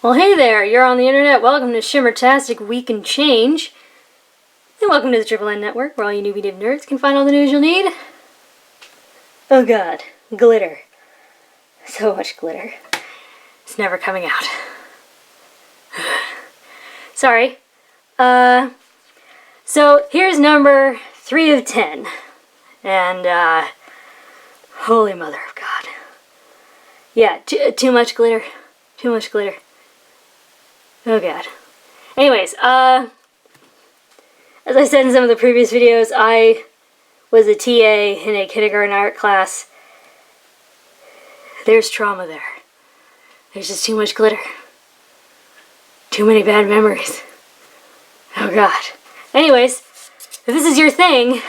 Well, hey there, you're on the internet. Welcome to Shimmertastic Week and Change. And welcome to the Triple N Network, where all you newbie div nerds can find all the news you'll need. Oh god, glitter. So much glitter. It's never coming out. Sorry. So here's number 3 of 10. And, holy mother of God. Yeah, too much glitter. Too much glitter. Oh god. Anyways, as I said in some of the previous videos, I was a TA in a kindergarten art class. There's trauma there. There's just too much glitter. Too many bad memories. Oh god. Anyways, if this is your thing,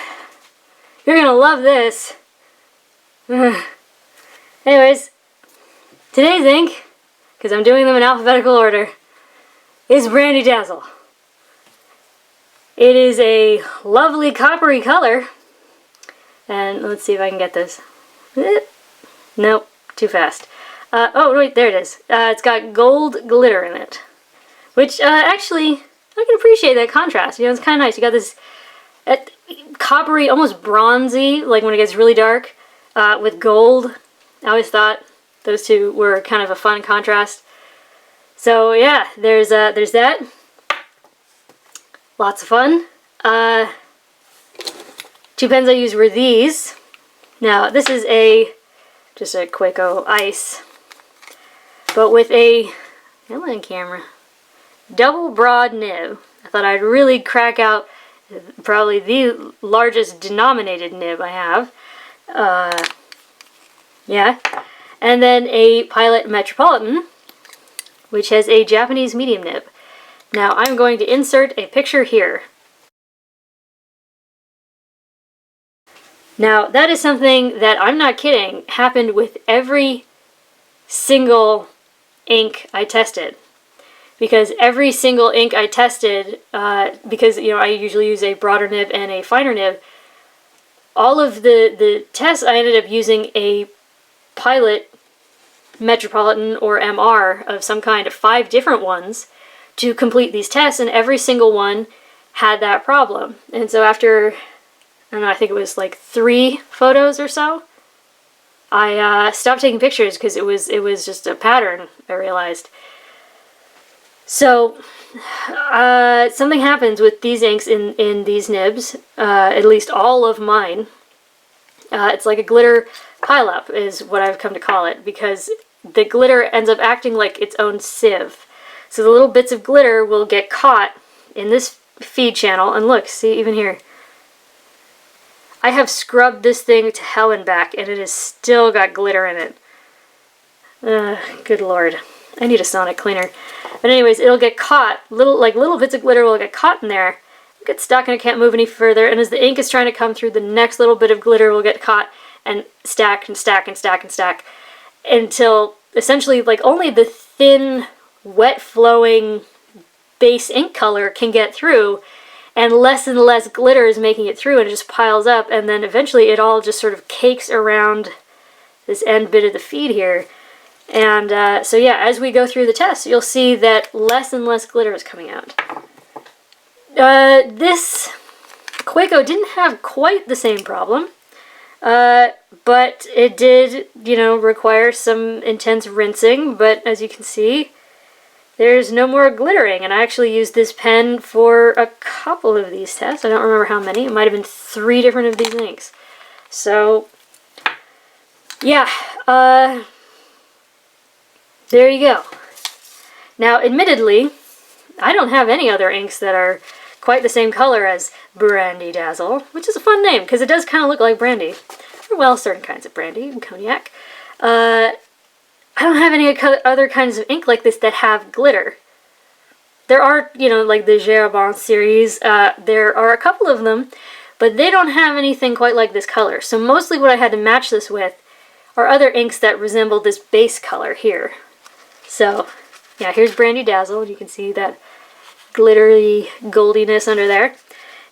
you're gonna love this. Anyways, today's ink, because I'm doing them in alphabetical order, is Brandy Dazzle. It is a lovely coppery color. And let's see if I can get this. Nope, too fast. Oh, wait, there it is. It's got gold glitter in it. Which, actually, I can appreciate that contrast. You know, it's kind of nice. You got this coppery, almost bronzy, like when it gets really dark, with gold. I always thought those two were kind of a fun contrast. So yeah, there's that. Lots of fun. 2 pens I used were these. Now this is just a Kaweco Ice, but with a camera double broad nib. I thought I'd really crack out probably the largest denominated nib I have. Yeah, and then a Pilot Metropolitan, which has a Japanese medium nib. Now I'm going to insert a picture here. Now that is something that, I'm not kidding, happened with every single ink I tested. Because every single ink I tested, because you know I usually use a broader nib and a finer nib, all of the tests I ended up using a Pilot Metropolitan or MR of some kind, 5 different ones, to complete these tests, and every single one had that problem. And so after, I don't know, I think it was like 3 photos or so, I stopped taking pictures because it was just a pattern, I realized. So something happens with these inks in these nibs, at least all of mine. It's like a glitter pileup is what I've come to call it, because the glitter ends up acting like its own sieve. So the little bits of glitter will get caught in this feed channel, and look, see, even here. I have scrubbed this thing to hell and back, and it has still got glitter in it. Good lord. I need a sonic cleaner. But anyways, it'll get caught. Little bits of glitter will get caught in there, get stuck, and it can't move any further. And as the ink is trying to come through, the next little bit of glitter will get caught and stack and stack and stack and stack, until essentially like only the thin, wet flowing base ink color can get through, and less glitter is making it through, and it just piles up, and then eventually it all just sort of cakes around this end bit of the feed here. And so yeah, as we go through the test, you'll see that less and less glitter is coming out. This Kaweco didn't have quite the same problem, but it did, you know, require some intense rinsing, but as you can see, there's no more glittering, and I actually used this pen for a couple of these tests. I don't remember how many. It might have been 3 different of these inks. So, yeah, there you go. Now, admittedly, I don't have any other inks that are quite the same color as Brandy Dazzle, which is a fun name, because it does kind of look like brandy. Or, well, certain kinds of brandy and cognac. I don't have any other kinds of ink like this that have glitter. There are, you know, like the Shimmertastic Series, there are a couple of them, but they don't have anything quite like this color. So mostly what I had to match this with are other inks that resemble this base color here. So, yeah, here's Brandy Dazzle. You can see that glittery goldiness under there.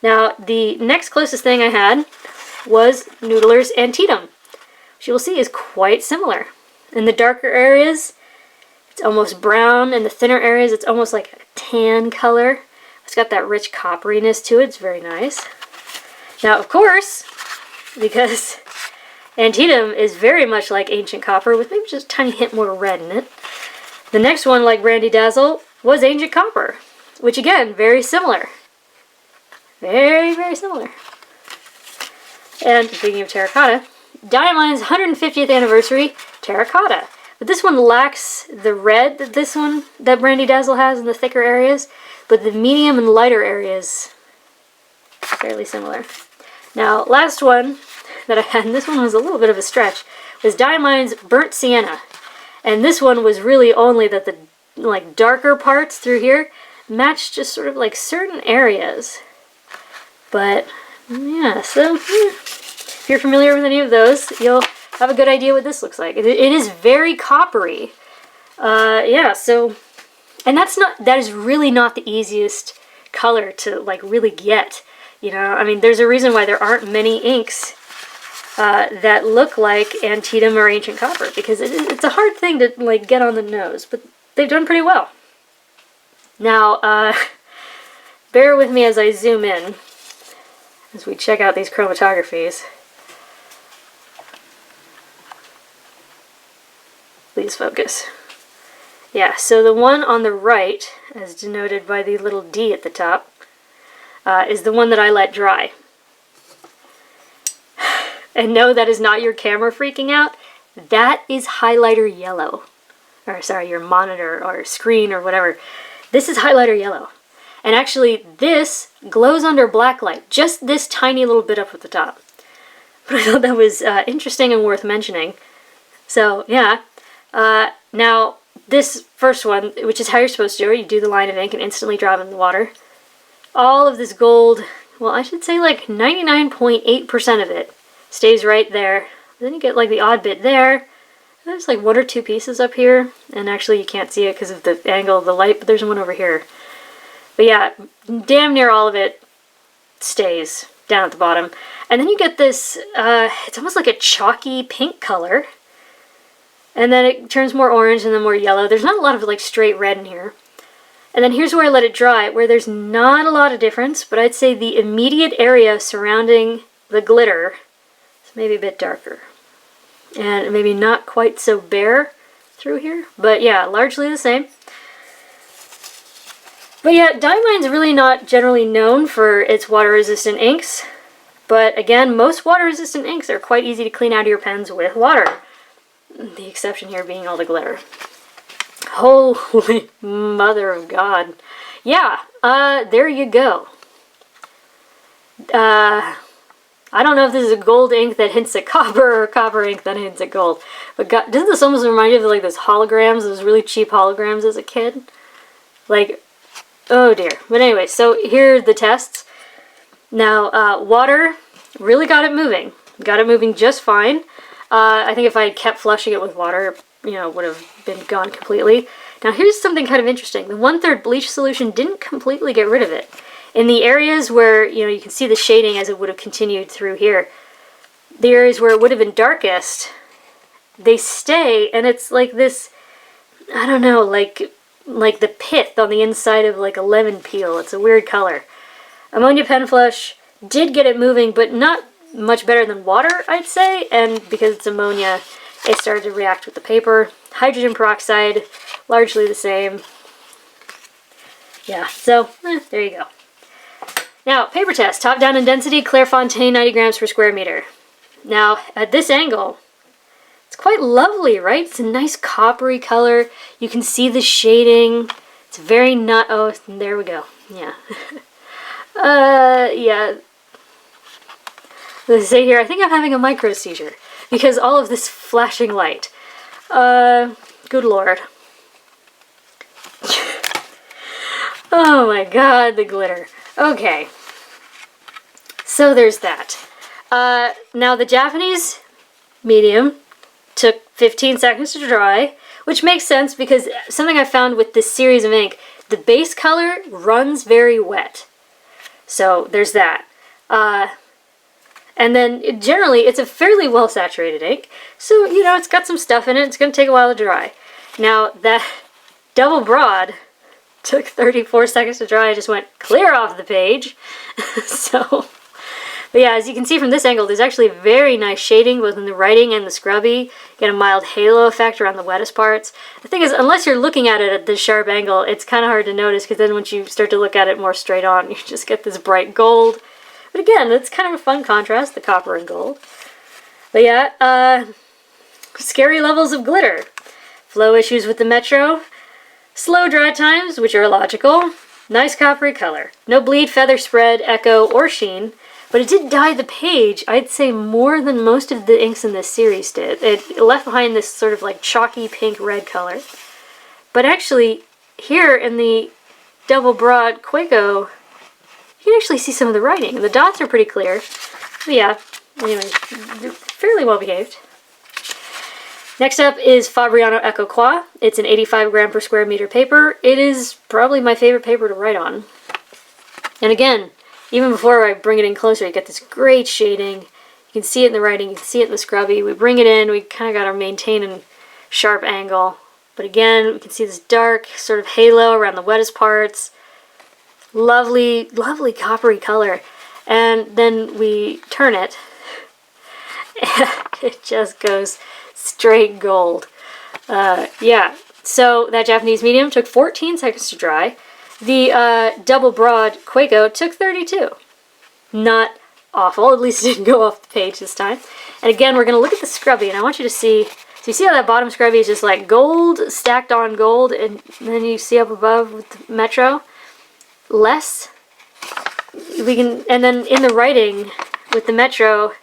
Now, the next closest thing I had was Noodler's Antietam, which you will see is quite similar. In the darker areas, It's almost brown. In the thinner areas, it's almost like a tan color. It's got that rich copperiness to it. It's very nice. Now, of course, because Antietam is very much like Ancient Copper with maybe just a tiny hint more red in it. The next one, like Brandy Dazzle, was Ancient Copper, which again, very similar. Very, very similar. And speaking of terracotta, Diamine's 150th anniversary terracotta. But this one lacks the red that Brandy Dazzle has in the thicker areas, but the medium and lighter areas are fairly similar. Now, last one that I had, and this one was a little bit of a stretch, was Diamine's Burnt Sienna. And this one was really only that the like darker parts through here matched just sort of like certain areas. But yeah, so if you're familiar with any of those, you'll have a good idea what this looks like. It is very coppery. Yeah, so, and that is really not the easiest color to like really get. You know, I mean, there's a reason why there aren't many inks that look like Antietam or Ancient Copper, because it's a hard thing to like get on the nose, but they've done pretty well. Now, bear with me as I zoom in, as we check out these chromatographies. Please focus. Yeah, so the one on the right, as denoted by the little D at the top, is the one that I let dry. And no, that is not your camera freaking out. That is highlighter yellow. Or sorry, your monitor or screen or whatever. This is highlighter yellow. And actually, this glows under black light. Just this tiny little bit up at the top. But I thought that was interesting and worth mentioning. So, yeah. Now, this first one, which is how you're supposed to do it, you do the line of ink and instantly drop it in the water. All of this gold, well, I should say like 99.8% of it stays right there. Then you get like the odd bit there. There's like one or two pieces up here, and actually you can't see it because of the angle of the light, but there's one over here. But yeah, damn near all of it stays down at the bottom. And then you get this, it's almost like a chalky pink color. And then it turns more orange and then more yellow. There's not a lot of like straight red in here. And then here's where I let it dry, where there's not a lot of difference, but I'd say the immediate area surrounding the glitter is maybe a bit darker. And maybe not quite so bare through here, but yeah, largely the same. But yeah, Diamine's really not generally known for its water-resistant inks, but again, most water-resistant inks are quite easy to clean out of your pens with water. The exception here being all the glitter. Holy mother of God. Yeah, there you go. I don't know if this is a gold ink that hints at copper or copper ink that hints at gold. But God, doesn't this almost remind you of like those holograms, those really cheap holograms as a kid? Like, oh dear. But anyway, so here are the tests. Now, water really got it moving. Got it moving just fine. I think if I had kept flushing it with water, you know, it would have been gone completely. Now here's something kind of interesting. The 1/3 bleach solution didn't completely get rid of it. In the areas where, you know, you can see the shading as it would have continued through here, the areas where it would have been darkest, they stay, and it's like this, I don't know, like the pith on the inside of like a lemon peel. It's a weird color. Ammonia pen flush did get it moving, but not much better than water, I'd say, and because it's ammonia, it started to react with the paper. Hydrogen peroxide, largely the same. Yeah, so, there you go. Now, paper test. Top down in density, Clairefontaine 90 grams per square meter. Now, at this angle, it's quite lovely, right? It's a nice coppery color. You can see the shading. It's very not... Oh, there we go. Yeah. Yeah. Let's say here, I think I'm having a micro seizure because all of this flashing light. Good Lord. Oh my God, the glitter. Okay. So there's that. Now the Japanese medium took 15 seconds to dry, which makes sense because something I found with this series of ink, the base color runs very wet. So there's that. And then generally it's a fairly well saturated ink, so you know it's got some stuff in it. It's going to take a while to dry. Now that double broad took 34 seconds to dry. I just went clear off the page. So, but yeah, as you can see from this angle, there's actually very nice shading both in the writing and the scrubby. You get a mild halo effect around the wettest parts. The thing is, unless you're looking at it at this sharp angle, it's kind of hard to notice, because then once you start to look at it more straight on, you just get this bright gold. But again, it's kind of a fun contrast, the copper and gold. But yeah, scary levels of glitter. Flow issues with the Metro. Slow dry times, which are logical. Nice coppery color. No bleed, feather spread, echo, or sheen. But it did dye the page, I'd say, more than most of the inks in this series did. It left behind this sort of like chalky pink red color. But actually, here in the double broad Kaweco, you can actually see some of the writing. The dots are pretty clear. But yeah, anyway, they're fairly well behaved. Next up is Fabriano Echo Qua. It's an 85 gram per square meter paper. It is probably my favorite paper to write on. And again, even before I bring it in closer, you get this great shading. You can see it in the writing, you can see it in the scrubby. We bring it in, we kind of got to maintain a sharp angle. But again, we can see this dark sort of halo around the wettest parts. Lovely, lovely coppery color. And then we turn it, and it just goes straight gold. Yeah, so that Japanese medium took 14 seconds to dry. The double broad Kaweco took 32. Not awful, at least it didn't go off the page this time. And again, we're going to look at the scrubby, and I want you to see, so you see how that bottom scrubby is just like gold stacked on gold, and then you see up above with the Metro, less. And then in the writing with the Metro,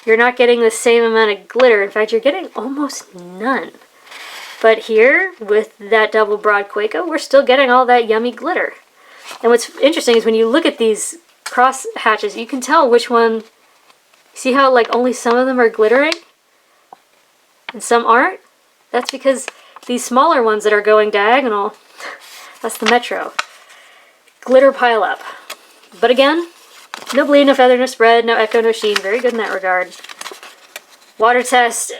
you're not getting the same amount of glitter. In fact, you're getting almost none. But here, with that double broad Kaweco, we're still getting all that yummy glitter. And what's interesting is when you look at these cross hatches, you can tell which one. See how like only some of them are glittering and some aren't? That's because these smaller ones that are going diagonal, that's the Metro. Glitter pile up. But again, no bleed, no feather, no spread, no echo, no sheen. Very good in that regard. Water test.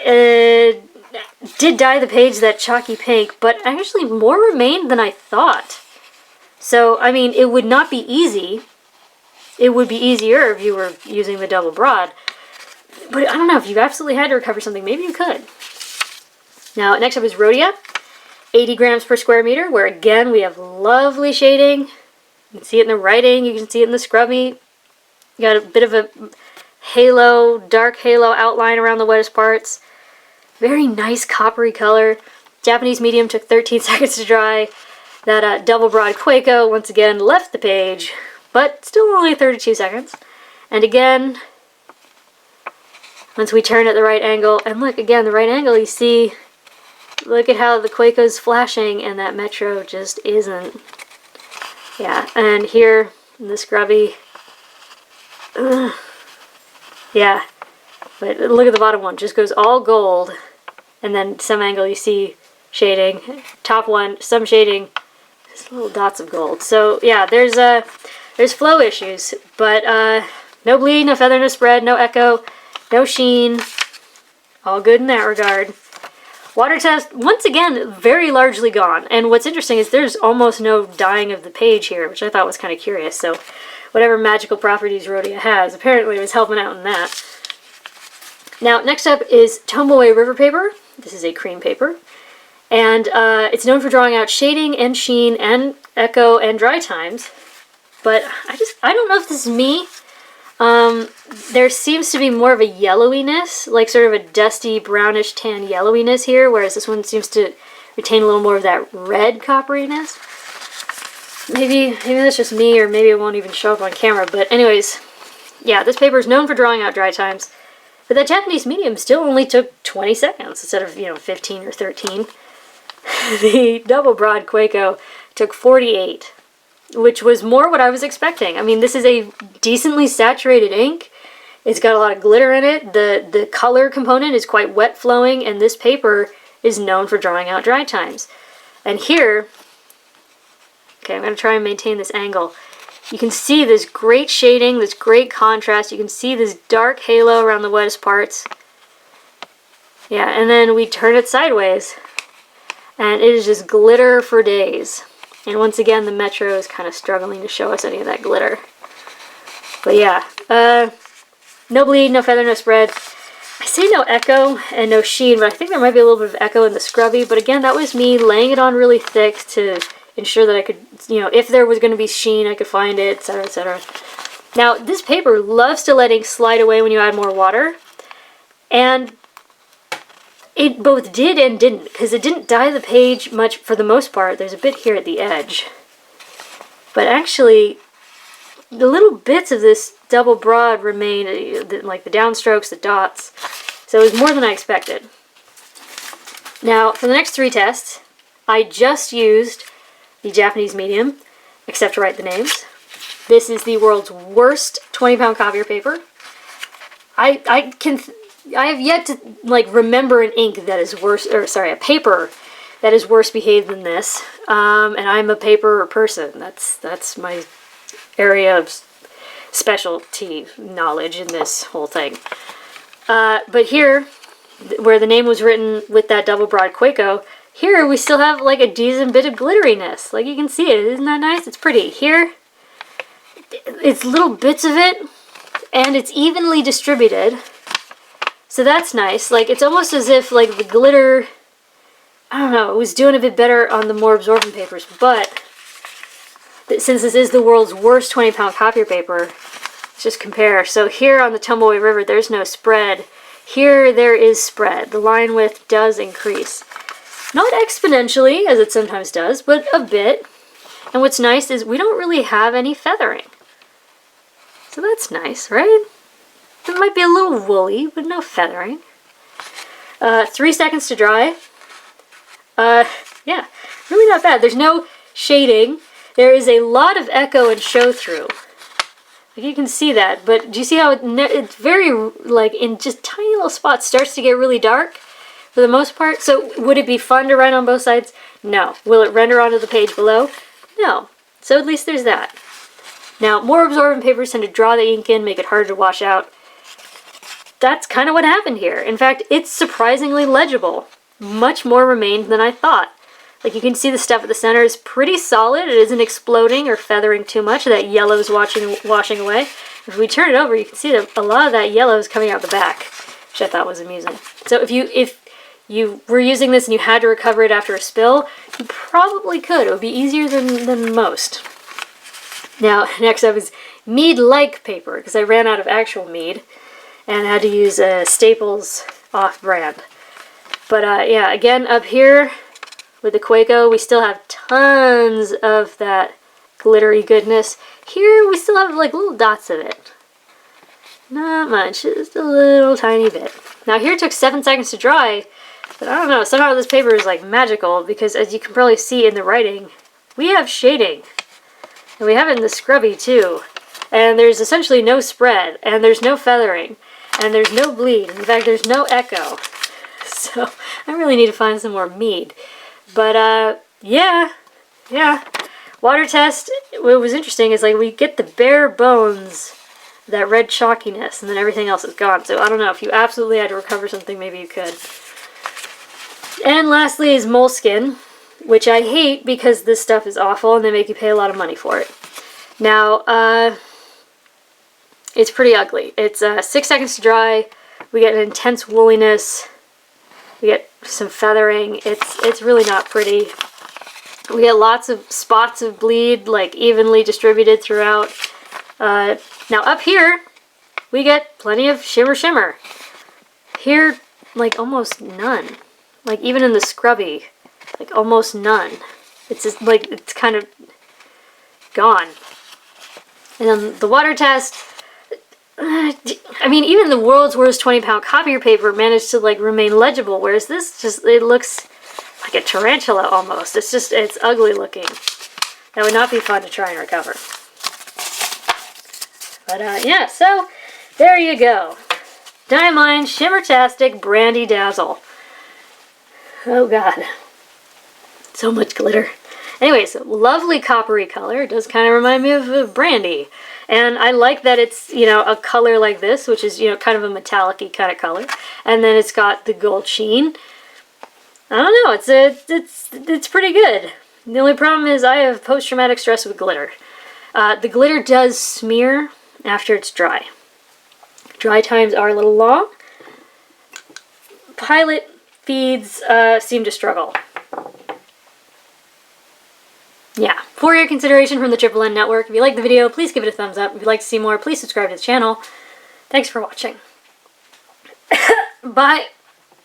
Did dye the page that chalky pink, but actually more remained than I thought. So, I mean, it would not be easy. It would be easier if you were using the double broad. But I don't know, if you absolutely had to recover something, maybe you could. Now, next up is Rhodia. 80 grams per square meter, where again we have lovely shading. You can see it in the writing, you can see it in the scrubby. You got a bit of a halo, dark halo outline around the wettest parts. Very nice coppery color. Japanese medium took 13 seconds to dry. That double broad Kaweco once again left the page, but still only 32 seconds. And again, once we turn at the right angle, and look again, the right angle, you see, look at how the Kaweco's flashing and that Metro just isn't. Yeah, and here in the scrubby, yeah, but look at the bottom one, just goes all gold, and then some angle you see shading, top one, some shading, just little dots of gold. So yeah, there's flow issues, but no bleed, no feather, no spread, no echo, no sheen, all good in that regard. Water test, once again, very largely gone. And what's interesting is there's almost no dyeing of the page here, which I thought was kind of curious. So whatever magical properties Rhodia has, apparently it was helping out in that. Now, next up is Tomoe River paper. This is a cream paper. And it's known for drawing out shading and sheen and echo and dry times. But I don't know if this is me. There seems to be more of a yellowiness, like sort of a dusty brownish tan yellowiness here, whereas this one seems to retain a little more of that red copperiness. Maybe that's just me, or maybe it won't even show up on camera, but anyways, yeah, this paper is known for drawing out dry times, but that Japanese medium still only took 20 seconds instead of, 15 or 13. The double broad Kaweco took 48. Which was more what I was expecting. I mean, this is a decently saturated ink. It's got a lot of glitter in it. The color component is quite wet flowing, and this paper is known for drawing out dry times. And here, okay, I'm going to try and maintain this angle. You can see this great shading, this great contrast. You can see this dark halo around the wettest parts. Yeah, and then we turn it sideways. And it is just glitter for days. And once again, the Metro is kind of struggling to show us any of that glitter. But yeah, no bleed, no feather, no spread. I say no echo and no sheen, but I think there might be a little bit of echo in the scrubby. But again, that was me laying it on really thick to ensure that I could, you know, if there was going to be sheen, I could find it, etc., etc. Now, this paper loves to let ink slide away when you add more water. And it both did and didn't, because it didn't dye the page much for the most part. There's a bit here at the edge. But actually, the little bits of this double broad remain, like the downstrokes, the dots. So it was more than I expected. Now, for the next 3 tests, I just used the Japanese medium, except to write the names. This is the world's worst 20-pound copier paper. I have yet to like remember an ink that is worse, or sorry, a paper that is worse behaved than this. And I'm a paper person. That's my area of specialty knowledge in this whole thing. But here, where the name was written with that double broad Kaweco, here we still have like a decent bit of glitteriness. Like you can see it. Isn't that nice? It's pretty. Here, it's little bits of it, and it's evenly distributed. So that's nice. Like it's almost as if like the glitter, I don't know, it was doing a bit better on the more absorbent papers. But since this is the world's worst 20-pound copier paper, let's just compare. So here on the Tomoe River, there's no spread. Here there is spread. The line width does increase. Not exponentially, as it sometimes does, but a bit. And what's nice is we don't really have any feathering. So that's nice, right? It might be a little woolly, but no feathering. 3 seconds to dry. Yeah, really not bad. There's no shading. There is a lot of echo and show through. Like you can see that, but do you see how it's very, like, in just tiny little spots starts to get really dark for the most part? So would it be fun to write on both sides? No. Will it render onto the page below? No. So at least there's that. Now, more absorbent papers tend to draw the ink in, make it harder to wash out. That's kind of what happened here. In fact, it's surprisingly legible. Much more remained than I thought. Like you can see the stuff at the center is pretty solid. It isn't exploding or feathering too much. That yellow is washing away. If we turn it over, you can see that a lot of that yellow is coming out the back, which I thought was amusing. So if you were using this and you had to recover it after a spill, you probably could. It would be easier than most. Now, next up is Mead-like paper, because I ran out of actual Mead and had to use a Staples off-brand. But yeah, again, up here with the Kaweco, we still have tons of that glittery goodness. Here, we still have like little dots of it. Not much, just a little tiny bit. Now here it took 7 seconds to dry, but I don't know, somehow this paper is like magical, because as you can probably see in the writing, we have shading. And we have it in the scrubby too. And there's essentially no spread, and there's no feathering, and there's no bleed. In fact, there's no echo. So I really need to find some more Mead. But yeah. Water test, what was interesting is like we get the bare bones, that red chalkiness, and then everything else is gone. So I don't know, if you absolutely had to recover something, maybe you could. And lastly is Moleskine, which I hate because this stuff is awful and they make you pay a lot of money for it. Now, it's pretty ugly. It's 6 seconds to dry. We get an intense wooliness. We get some feathering. It's really not pretty. We get lots of spots of bleed, like evenly distributed throughout. Now up here, we get plenty of shimmer. Here, like almost none. Like even in the scrubby, like almost none. It's just like, it's kind of gone. And then the water test, I mean, even the world's worst 20-pound copier paper managed to like remain legible, whereas this just, it looks like a tarantula almost. It's just, it's ugly looking. That would not be fun to try and recover. But yeah, so there you go. Diamine Shimmertastic Brandy Dazzle. Oh god. So much glitter. Anyways, lovely coppery color. It does kind of remind me of brandy. And I like that it's, you know, a color like this, which is, you know, kind of a metallic-y kind of color. And then it's got the gold sheen. I don't know, it's pretty good. The only problem is I have post-traumatic stress with glitter. The glitter does smear after it's dry. Dry times are a little long. Pilot feeds seem to struggle. Yeah, for your consideration from the Triple N Network, if you like the video, please give it a thumbs up. If you'd like to see more, please subscribe to the channel. Thanks for watching. Bye!